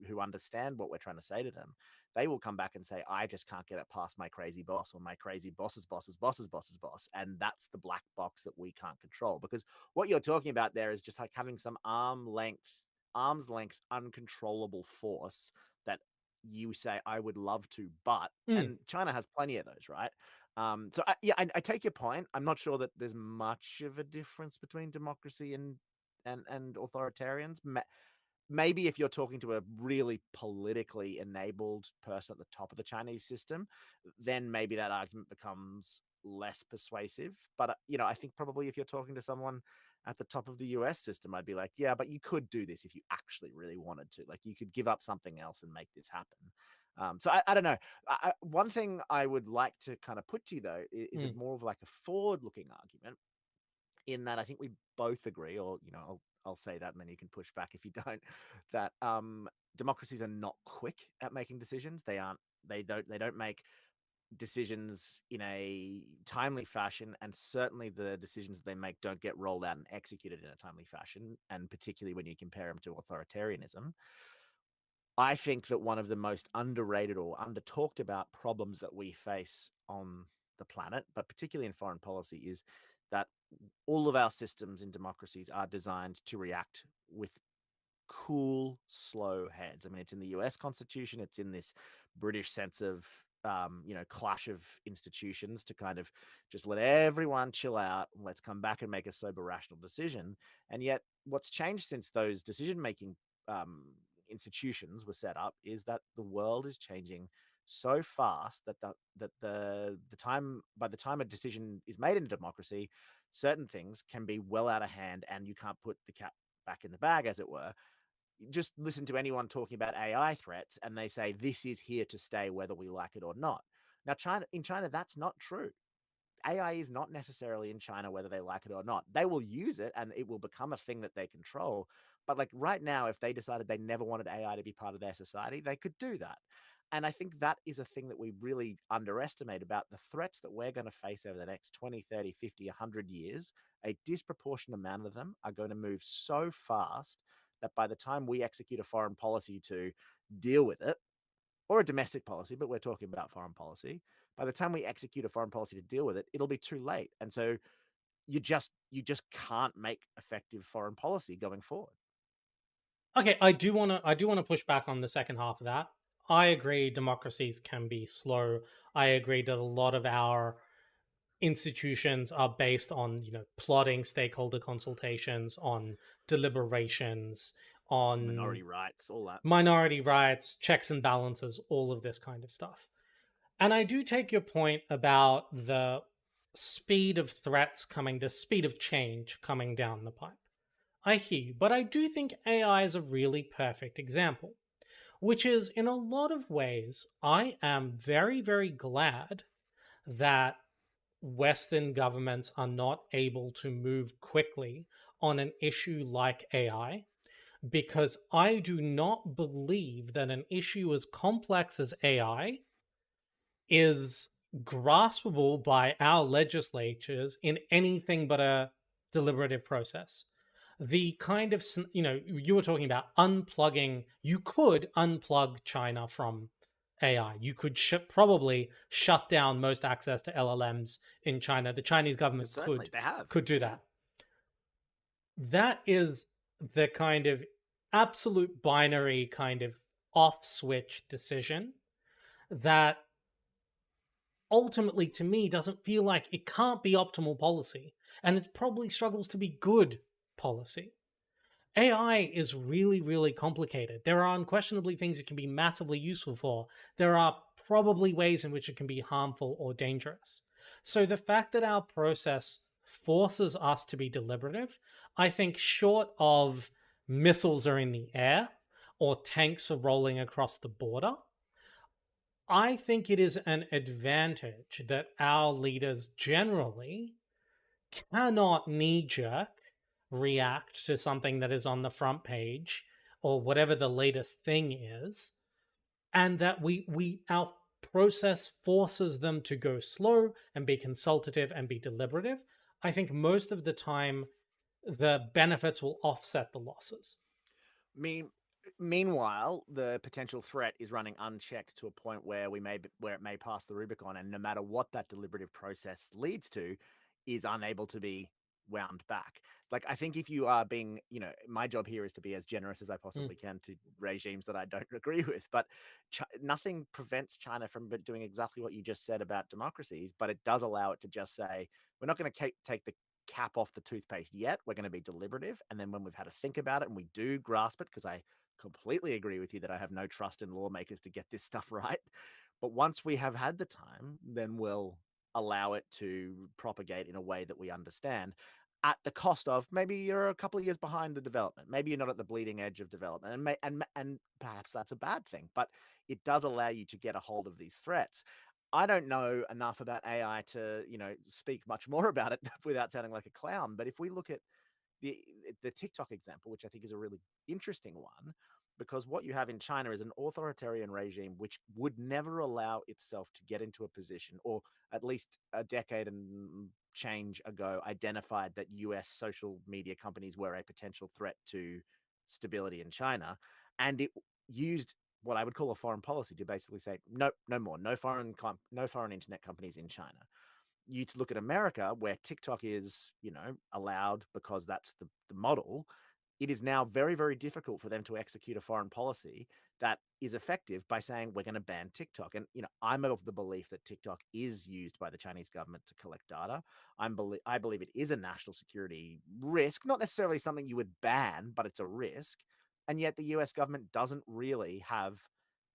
who understand what we're trying to say to them, they will come back and say, I just can't get it past my crazy boss, or my crazy boss's boss's boss's boss's boss. And that's the black box that we can't control. Because what you're talking about there is just like having some arm's length, uncontrollable force that you say, I would love to, but, mm, and China has plenty of those, right? So I take your point. I'm not sure that there's much of a difference between democracy and authoritarians. Maybe if you're talking to a really politically enabled person at the top of the Chinese system, then maybe that argument becomes less persuasive. But I think probably if you're talking to someone at the top of the US system, I'd be like, yeah, but you could do this if you actually really wanted to. Like, you could give up something else and make this happen. So I don't know. One thing I would like to kind of put to you, though, is mm. it more of like a forward-looking argument, in that I think we both agree, or I'll say that, and then you can push back if you don't, that democracies are not quick at making decisions. They aren't. They don't make decisions in a timely fashion, and certainly the decisions that they make don't get rolled out and executed in a timely fashion. And particularly when you compare them to authoritarianism, I think that one of the most underrated or under talked about problems that we face on the planet, but particularly in foreign policy, is that all of our systems in democracies are designed to react with cool, slow heads. I mean, it's in the US Constitution, it's in this British sense of, clash of institutions to kind of just let everyone chill out. Let's come back and make a sober, rational decision. And yet, what's changed since those decision making um, institutions were set up is that the world is changing so fast that the time by the time a decision is made in a democracy, certain things can be well out of hand, and you can't put the cat back in the bag, as it were. Just listen to anyone talking about AI threats, and they say this is here to stay, whether we like it or not. Now, in China, that's not true. AI is not necessarily in China, whether they like it or not. They will use it, and it will become a thing that they control. But like right now, if they decided they never wanted AI to be part of their society, they could do that. And I think that is a thing that we really underestimate about the threats that we're going to face over the next 20, 30, 50, 100 years. A disproportionate amount of them are going to move so fast that by the time we execute a foreign policy to deal with it, or a domestic policy, but we're talking about foreign policy, by the time we execute a foreign policy to deal with it, it'll be too late. And so you just can't make effective foreign policy going forward. Okay, I do want to push back on the second half of that. I agree democracies can be slow. I agree that a lot of our institutions are based on, plotting, stakeholder consultations, on deliberations, on Minority rights, all that. minority rights, checks and balances, all of this kind of stuff. And I do take your point about the speed of change coming down the pipe. I hear you, but I do think AI is a really perfect example, which is in a lot of ways, I am very, very glad that Western governments are not able to move quickly on an issue like AI, because I do not believe that an issue as complex as AI is graspable by our legislatures in anything but a deliberative process. The kind of, you were talking about unplugging, you could unplug China from AI. You could probably shut down most access to LLMs in China. The Chinese government Certainly, could they have. could do Yeah. that. That is the kind of absolute binary kind of off switch decision that ultimately to me doesn't feel like it can't be optimal policy, and it probably struggles to be good policy. AI is really, really complicated. There are unquestionably things it can be massively useful for. There are probably ways in which it can be harmful or dangerous. So the fact that our process forces us to be deliberative, I think, short of missiles are in the air or tanks are rolling across the border, I think it is an advantage that our leaders generally cannot knee jerk react to something that is on the front page or whatever the latest thing is, and that our process forces them to go slow and be consultative and be deliberative. I think most of the time the benefits will offset the losses. mean Meanwhile, the potential threat is running unchecked to a point where where it may pass the Rubicon, and no matter what that deliberative process leads to, is unable to be wound back. Like, I think if you are being, my job here is to be as generous as I Mm. possibly can to regimes that I don't agree with, but nothing prevents China from doing exactly what you just said about democracies, but it does allow it to just say, we're not going to take the cap off the toothpaste yet. We're going to be deliberative. And then when we've had to think about it and we do grasp it, because I completely agree with you that I have no trust in lawmakers to get this stuff right. But once we have had the time, then we'll allow it to propagate in a way that we understand, at the cost of maybe you're a couple of years behind the development. Maybe you're not at the bleeding edge of development, and perhaps that's a bad thing. But it does allow you to get a hold of these threats. I don't know enough about AI to, speak much more about it without sounding like a clown. But if we look at the the TikTok example, which I think is a really interesting one, because what you have in China is an authoritarian regime which would never allow itself to get into a position, or at least a decade and change ago, identified that US social media companies were a potential threat to stability in China, and it used what I would call a foreign policy to basically say, no, no more, no foreign internet companies in China. you to look at America, where TikTok is, allowed because that's the model, it is now very, very difficult for them to execute a foreign policy that is effective by saying we're going to ban TikTok. And I'm of the belief that TikTok is used by the Chinese government to collect data. I believe it is a national security risk, not necessarily something you would ban, but it's a risk. And yet the US government doesn't really have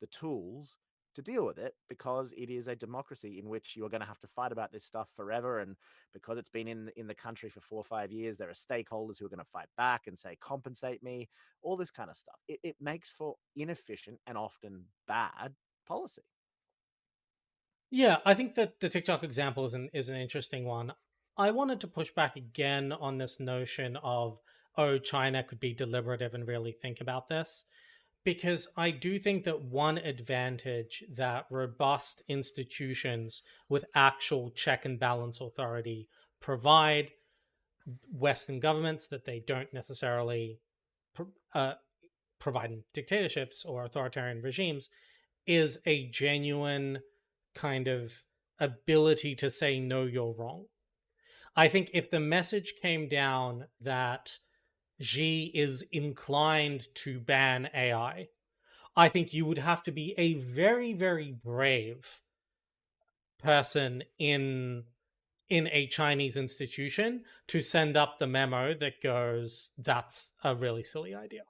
the tools to deal with it because it is a democracy in which you are going to have to fight about this stuff forever. And because it's been in the country for 4 or 5 years, there are stakeholders who are going to fight back and say, compensate me, all this kind of stuff. It makes for inefficient and often bad policy. Yeah, I think that the TikTok example is an interesting one. I wanted to push back again on this notion of, oh, China could be deliberative and really think about this, because I do think that one advantage that robust institutions with actual check and balance authority provide Western governments that they don't necessarily uh, provide in dictatorships or authoritarian regimes is a genuine kind of ability to say, no, you're wrong. I think if the message came down that Xi is inclined to ban I think you would have to be a very, very brave person in a Chinese institution to send up the memo that goes, that's a really silly idea.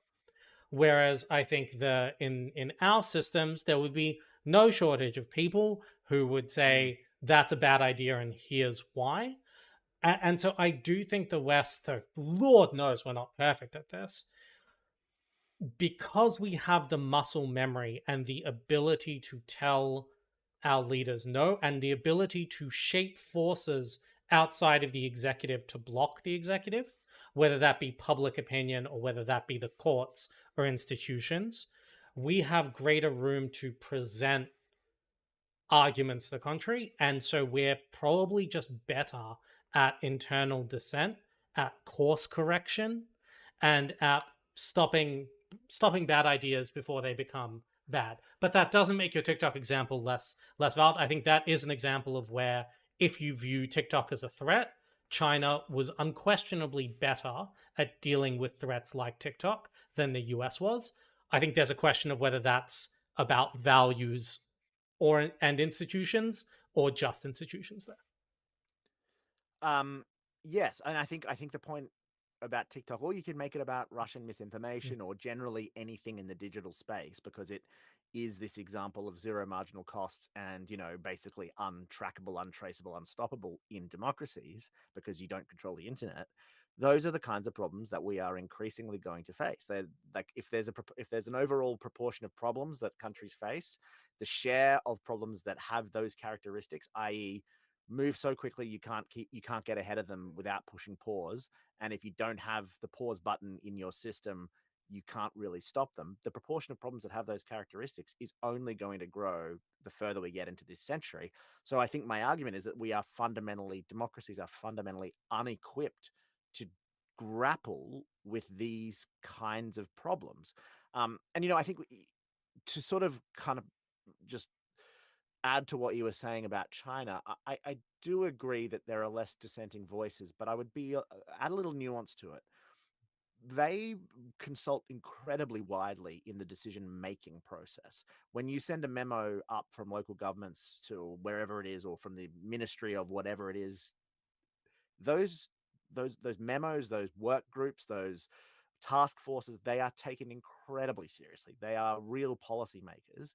Whereas I think in our systems there would be no shortage of people who would Mm. say that's a bad idea and here's why. And so I do think the West, though Lord knows we're not perfect at this, because we have the muscle memory and the ability to tell our leaders no, and the ability to shape forces outside of the executive to block the executive, whether that be public opinion or whether that be the courts or institutions, we have greater room to present arguments to the contrary. And so we're probably just better at internal dissent, at course correction, and at stopping bad ideas before they become bad. But that doesn't make your TikTok example less valid. I think that is an example of where, if you view TikTok as a threat, China was unquestionably better at dealing with threats like TikTok than the US was. I think there's a question of whether that's about values and institutions, or just institutions there. Um, yes, and I think the point about TikTok, or you can make it about Russian Mm. misinformation or generally anything in the digital space, because it is this example of zero marginal costs and basically untrackable, untraceable, unstoppable in democracies because you don't control the internet. Those are the kinds of problems that we are increasingly going to face. They're like, if there's an overall proportion of problems that countries face, the share of problems that have those characteristics, i.e., move so quickly you can't get ahead of them without pushing pause, and if you don't have the pause button in your system, you can't really stop them. The proportion of problems that have those characteristics is only going to grow the further we get into this century. So I think my argument is that democracies are fundamentally unequipped to grapple with these kinds of problems. And I think to sort of kind of just add to what you were saying about China, I do agree that there are less dissenting voices, but I would add a little nuance to it. They consult incredibly widely in the decision-making process. When you send a memo up from local governments to wherever it is, or from the ministry of whatever it is, those those memos, those work groups, those task forces, they are taken incredibly seriously. They are real policymakers.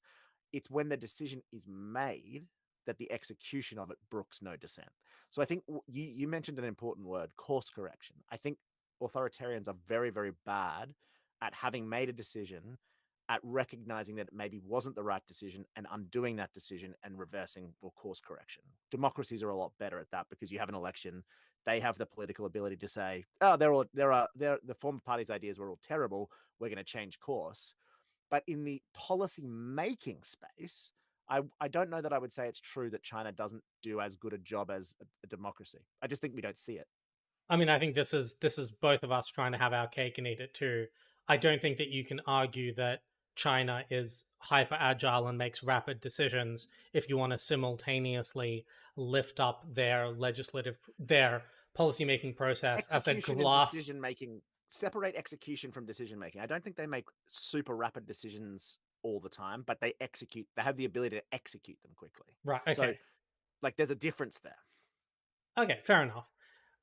It's when the decision is made that the execution of it brooks no dissent. So I think you mentioned an important word, course correction. I think authoritarians are very, very bad at having made a decision, at recognizing that it maybe wasn't the right decision and undoing that decision and reversing or course correction. Democracies are a lot better at that because you have an election. They have the political ability to say, oh, the former party's ideas were all terrible. We're going to change course. But in the policy making space, I don't know that I would say it's true that China doesn't do as good a job as a democracy. I just think we don't see it. I mean, I think this is both of us trying to have our cake and eat it too. I don't think that you can argue that China is hyper agile and makes rapid decisions if you want to simultaneously lift up their policy making process as a Execution and glass. decision making, separate execution from decision making. I don't think they make super rapid decisions all the time, but they have the ability to execute them quickly. Right, So okay. like there's a difference there. Okay, fair enough.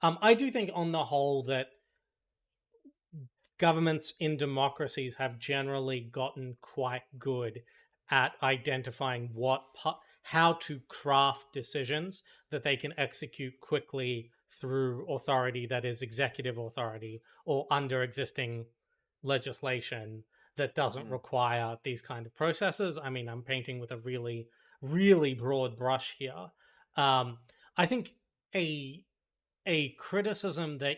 I do think on the whole that governments in democracies have generally gotten quite good at identifying how to craft decisions that they can execute quickly through authority that is executive authority or under existing legislation that doesn't Mm-hmm. require these kind of processes. I mean, I'm painting with a really, really broad brush here. Um, I think a criticism that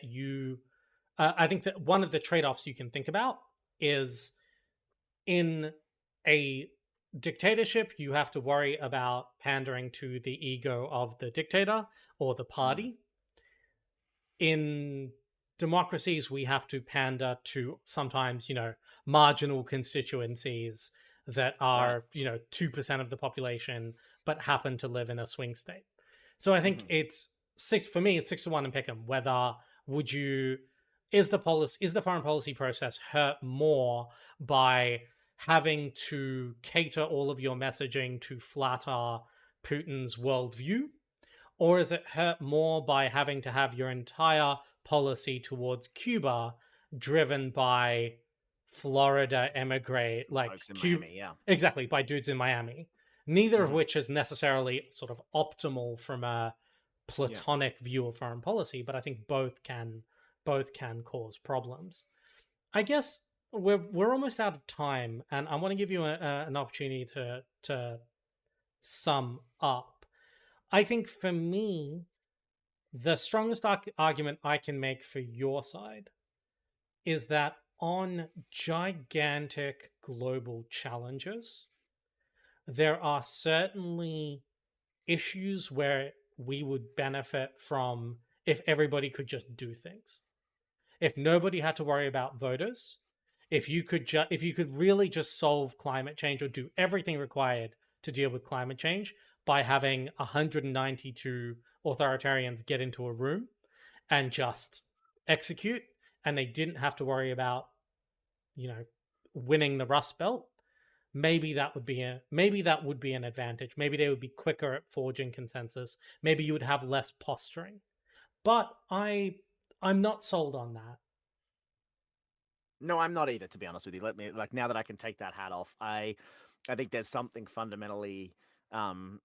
I think that one of the trade-offs you can think about is in a dictatorship, you have to worry about pandering to the ego of the dictator or the Mm. party. In democracies, we have to pander to sometimes, marginal constituencies that Right. are, 2% of the population, but happen to live in a swing state. So I think Mm-hmm. it's six for me. It's 6-1 in Pickham. Whether would you is the foreign policy process hurt more by having to cater all of your messaging to flatter Putin's worldview, or is it hurt more by having to have your entire policy towards Cuba driven by Florida emigre, like Folks in Cuba, Miami, yeah. exactly, by dudes in Miami? Neither of Mm-hmm. which is necessarily sort of optimal from a Yeah. platonic view of foreign policy, but I think both can cause problems. I guess we're almost out of time, and I want to give you an opportunity to sum up. I think for me, the strongest argument I can make for your side is that on gigantic global challenges, there are certainly issues where we would benefit from if everybody could just do things. If nobody had to worry about voters, if you could really just solve climate change or do everything required to deal with climate change by having 192 authoritarians get into a room and just execute, and they didn't have to worry about, you know, winning the Rust Belt, maybe that would be an advantage. Maybe they would be quicker at forging consensus. Maybe you would have less posturing. But I'm not sold on that. No, I'm not either, to be honest with you. Let me like now that I can take that hat off, I think there's something fundamentally um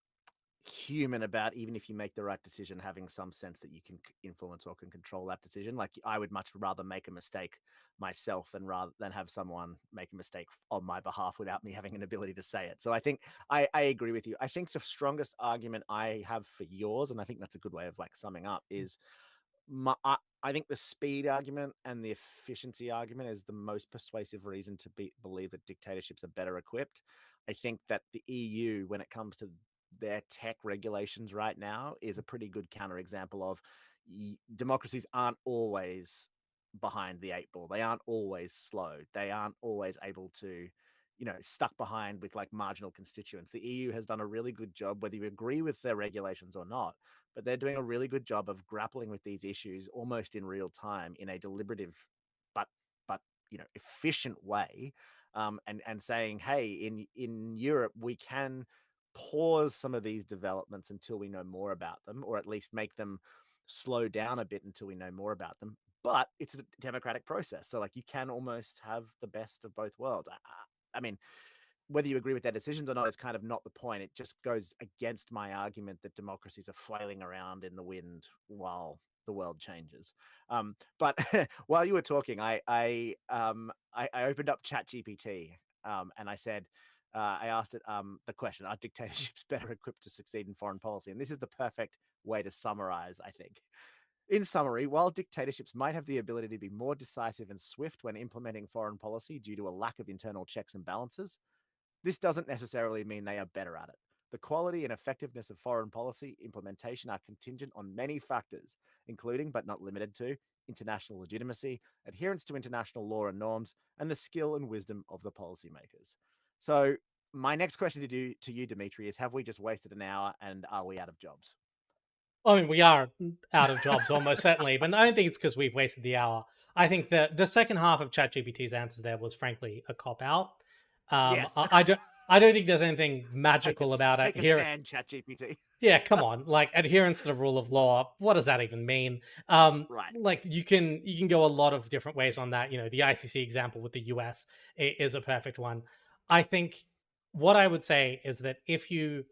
human about, even if you make the right decision, having some sense that you can influence or can control that decision. Like I would much rather make a mistake myself than have someone make a mistake on my behalf without me having an ability to say it. So I think I agree with you. I think the strongest argument I have for yours, and I think that's a good way of like summing up, is I think the speed argument and the efficiency argument is the most persuasive reason to believe that dictatorships are better equipped. I think that the EU, when it comes to their tech regulations right now, is a pretty good counterexample of democracies aren't always behind the eight ball. They aren't always slow. They aren't always able to, stuck behind with like marginal constituents. The EU has done a really good job, whether you agree with their regulations or not, but they're doing a really good job of grappling with these issues almost in real time in a deliberative but but efficient way, and saying, hey, in Europe we can pause some of these developments until we know more about them, or at least make them slow down a bit until we know more about them. But it's a democratic process, so like you can almost have the best of both worlds. I mean, whether you agree with their decisions or not is kind of not the point. It just goes against my argument that democracies are flailing around in the wind while the world changes. But while you were talking, I opened up ChatGPT, and I said, I asked it the question: Are dictatorships better equipped to succeed in foreign policy? And this is the perfect way to summarize, I think. In summary, while dictatorships might have the ability to be more decisive and swift when implementing foreign policy due to a lack of internal checks and balances, this doesn't necessarily mean they are better at it. The quality and effectiveness of foreign policy implementation are contingent on many factors, including but not limited to international legitimacy, adherence to international law and norms, and the skill and wisdom of the policymakers. So, my next question to you, Dmitry, is: have we just wasted an hour, and are we out of jobs? I mean, we are out of jobs almost certainly, but I don't think it's because we've wasted the hour. I think that the second half of ChatGPT's answers there was frankly a cop out. Yes. I don't think there's anything magical about it Take a here. stand, ChatGPT. Yeah, come on. Like adherence to the rule of law. What does that even mean? Right. Like you can go a lot of different ways on that. You know, the ICC example with the US is a perfect one. I think what I would say is that if you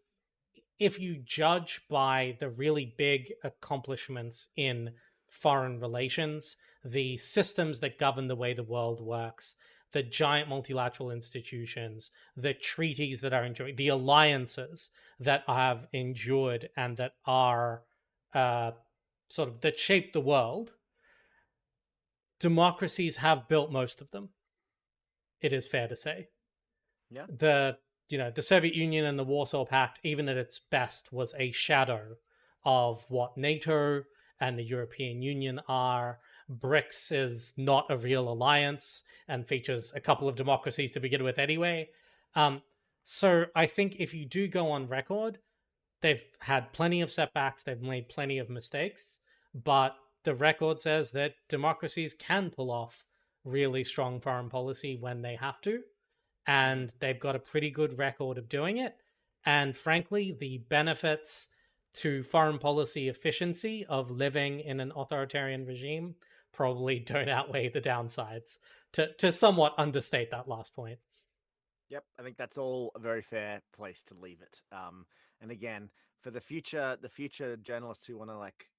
judge by the really big accomplishments in foreign relations, the systems that govern the way the world works, the giant multilateral institutions, the treaties that are enjoyed, the alliances that have endured and that are uh, sort of that shape the world, democracies have built most of them. It is fair to say. Yeah. The Soviet Union and the Warsaw Pact, even at its best, was a shadow of what NATO and the European Union are. BRICS is not a real alliance and features a couple of democracies to begin with anyway. Um, so I think if you do go on record, they've had plenty of setbacks, they've made plenty of mistakes, but the record says that democracies can pull off really strong foreign policy when they have to, Mm. and they've got a pretty good record of doing it. And frankly, the benefits to foreign policy efficiency of living in an authoritarian regime probably don't outweigh the downsides, to somewhat understate that last point. Yep, I think that's all a very fair place to leave it. And again, for the future journalists who want to like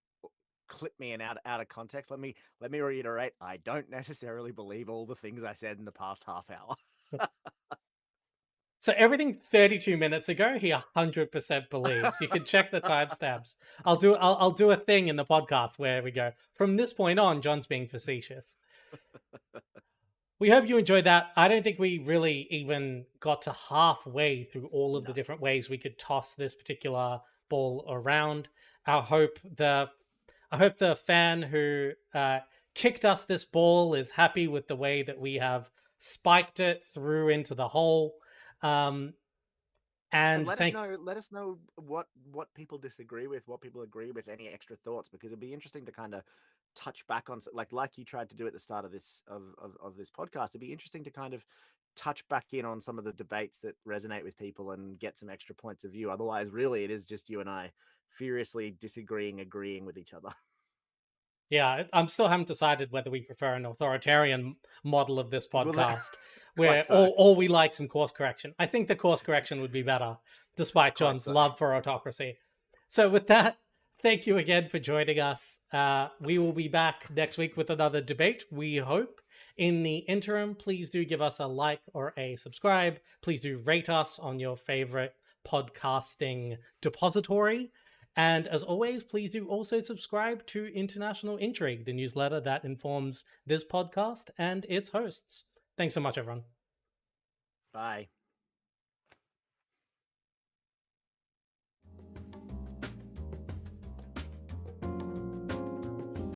clip me and out of context, let me reiterate: I don't necessarily believe all the things I said in the past half hour. So everything 32 minutes ago, he 100% believes. You can check the timestamps. I'll do a thing in the podcast where we go, from this point on, John's being facetious. We hope you enjoyed that. I don't think we really even got to halfway through all of No. the different ways we could toss this particular ball around. I hope the fan who kicked us this ball is happy with the way that we have spiked it through into the hole. Um, And and thank let us know what people disagree with, what people agree with, any extra thoughts, because it'd be interesting to kind of touch back on, like you tried to do at the start of this podcast. It'd be interesting to kind of touch back in on some of the debates that resonate with people and get some extra points of view. Otherwise, really, it is just you and I furiously disagreeing, agreeing with each other. Yeah, I'm still haven't decided whether we prefer an authoritarian model of this Well, that, podcast, quite where so, or we like some course correction. I think the course correction would be better, despite quite John's so. love for autocracy. So, with that, thank you again for joining us. We will be back next week with another debate, we hope. In the interim, please do give us a like or a subscribe. Please do rate us on your favorite podcasting depository. And as always, please do also subscribe to International Intrigue, the newsletter that informs this podcast and its hosts. Thanks so much, everyone. Bye.